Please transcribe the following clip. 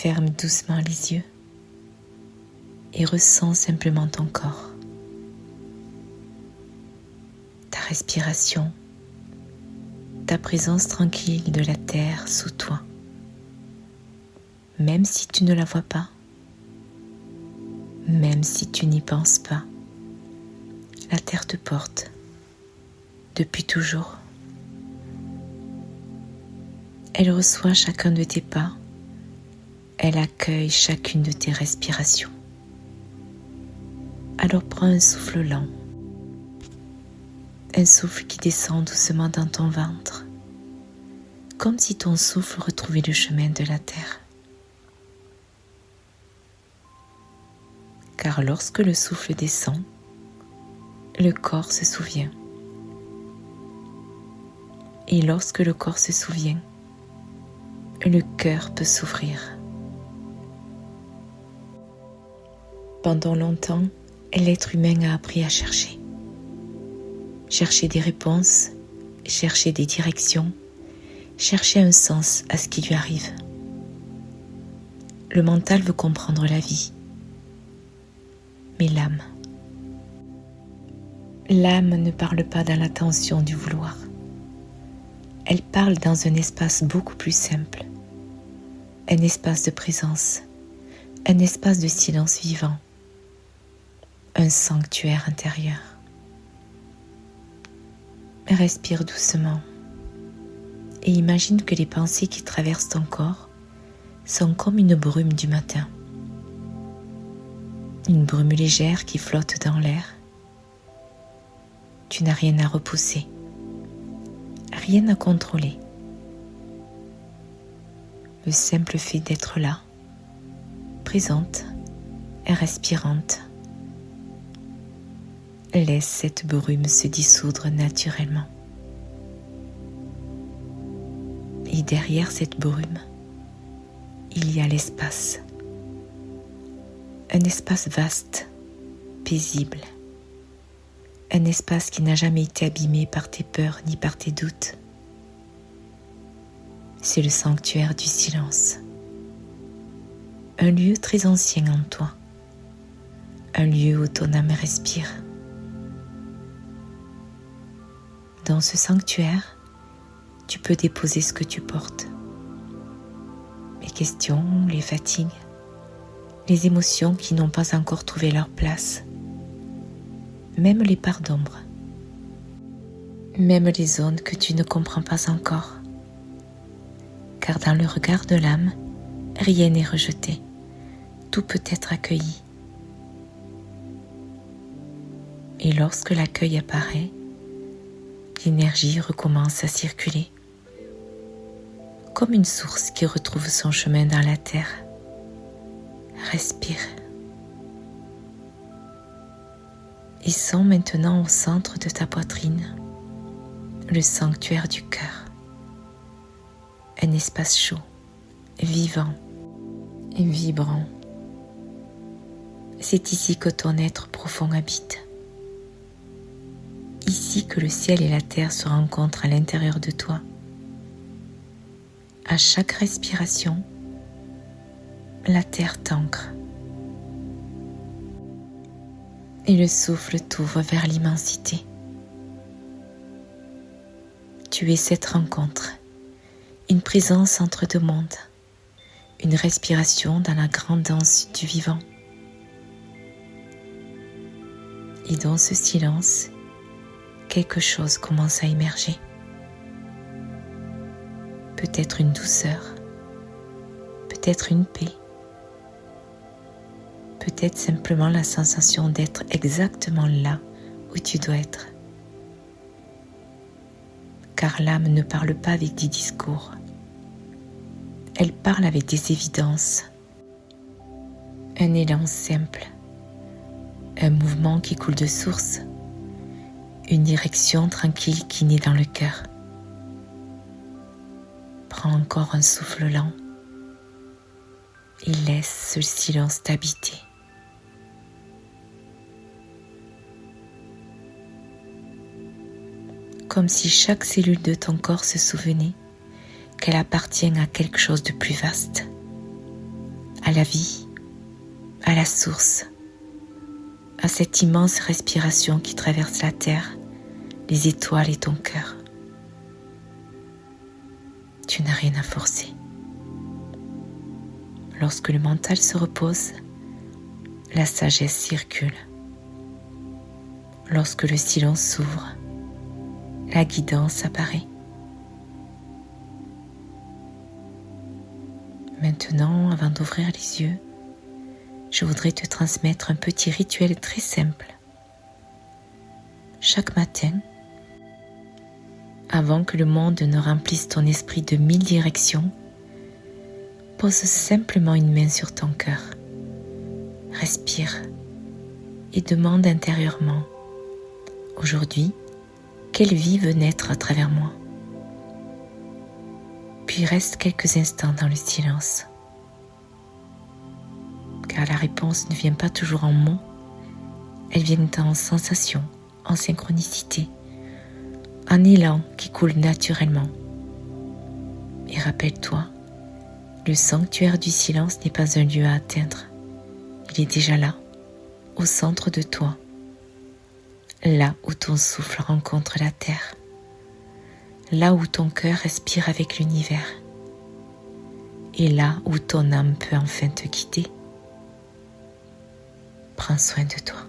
Ferme doucement les yeux et ressens simplement ton corps, ta respiration, ta présence tranquille de la terre sous toi. Même si tu ne la vois pas, même si tu n'y penses pas, la terre te porte depuis toujours. Elle reçoit chacun de tes pas, elle accueille chacune de tes respirations. Alors prends un souffle lent, un souffle qui descend doucement dans ton ventre, comme si ton souffle retrouvait le chemin de la terre. Car lorsque le souffle descend, le corps se souvient. Et lorsque le corps se souvient, le cœur peut s'ouvrir. Pendant longtemps, l'être humain a appris à chercher. Chercher des réponses, chercher des directions, chercher un sens à ce qui lui arrive. Le mental veut comprendre la vie, mais l'âme ne parle pas dans la tension du vouloir. Elle parle dans un espace beaucoup plus simple, un espace de présence, un espace de silence vivant, un sanctuaire intérieur. Respire doucement et imagine que les pensées qui traversent ton corps sont comme une brume du matin. Une brume légère qui flotte dans l'air. Tu n'as rien à repousser, rien à contrôler. Le simple fait d'être là, présente et respirante, laisse cette brume se dissoudre naturellement. Et derrière cette brume, il y a l'espace. Un espace vaste, paisible. Un espace qui n'a jamais été abîmé par tes peurs ni par tes doutes. C'est le sanctuaire du silence. Un lieu très ancien en toi. Un lieu où ton âme respire. Dans ce sanctuaire, tu peux déposer ce que tu portes. Les questions, les fatigues, les émotions qui n'ont pas encore trouvé leur place. Même les parts d'ombre, même les zones que tu ne comprends pas encore. Car dans le regard de l'âme, rien n'est rejeté, tout peut être accueilli. Et lorsque l'accueil apparaît, l'énergie recommence à circuler, comme une source qui retrouve son chemin dans la terre. Respire. Et sens maintenant au centre de ta poitrine le sanctuaire du cœur. Un espace chaud, vivant et vibrant. C'est ici que ton être profond habite. Ici que le ciel et la terre se rencontrent à l'intérieur de toi. À chaque respiration, la terre t'ancre. Et le souffle t'ouvre vers l'immensité. Tu es cette rencontre, une présence entre deux mondes, une respiration dans la grande danse du vivant. Et dans ce silence, quelque chose commence à émerger. Peut-être une douceur, peut-être une paix, peut-être simplement la sensation d'être exactement là où tu dois être. Car l'âme ne parle pas avec des discours. Elle parle avec des évidences. Un élan simple, un mouvement qui coule de source, une direction tranquille qui naît dans le cœur. Prends encore un souffle lent et laisse ce silence t'habiter. Comme si chaque cellule de ton corps se souvenait qu'elle appartient à quelque chose de plus vaste. à la vie, à la source, à cette immense respiration qui traverse la terre, les étoiles et ton cœur. Tu n'as rien à forcer. Lorsque le mental se repose, la sagesse circule. Lorsque le silence s'ouvre, la guidance apparaît. Maintenant, avant d'ouvrir les yeux, je voudrais te transmettre un petit rituel très simple. Chaque matin, avant que le monde ne remplisse ton esprit de 1000 directions, pose simplement une main sur ton cœur. Respire et demande intérieurement: aujourd'hui, quelle vie veut naître à travers moi? Puis reste quelques instants dans le silence. Car la réponse ne vient pas toujours en mots, elle vient en sensation, en synchronicité, en élan qui coule naturellement. Et rappelle-toi, le sanctuaire du silence n'est pas un lieu à atteindre. Il est déjà là, au centre de toi, là où ton souffle rencontre la terre, là où ton cœur respire avec l'univers, et là où ton âme peut enfin te guider. Prends soin de toi.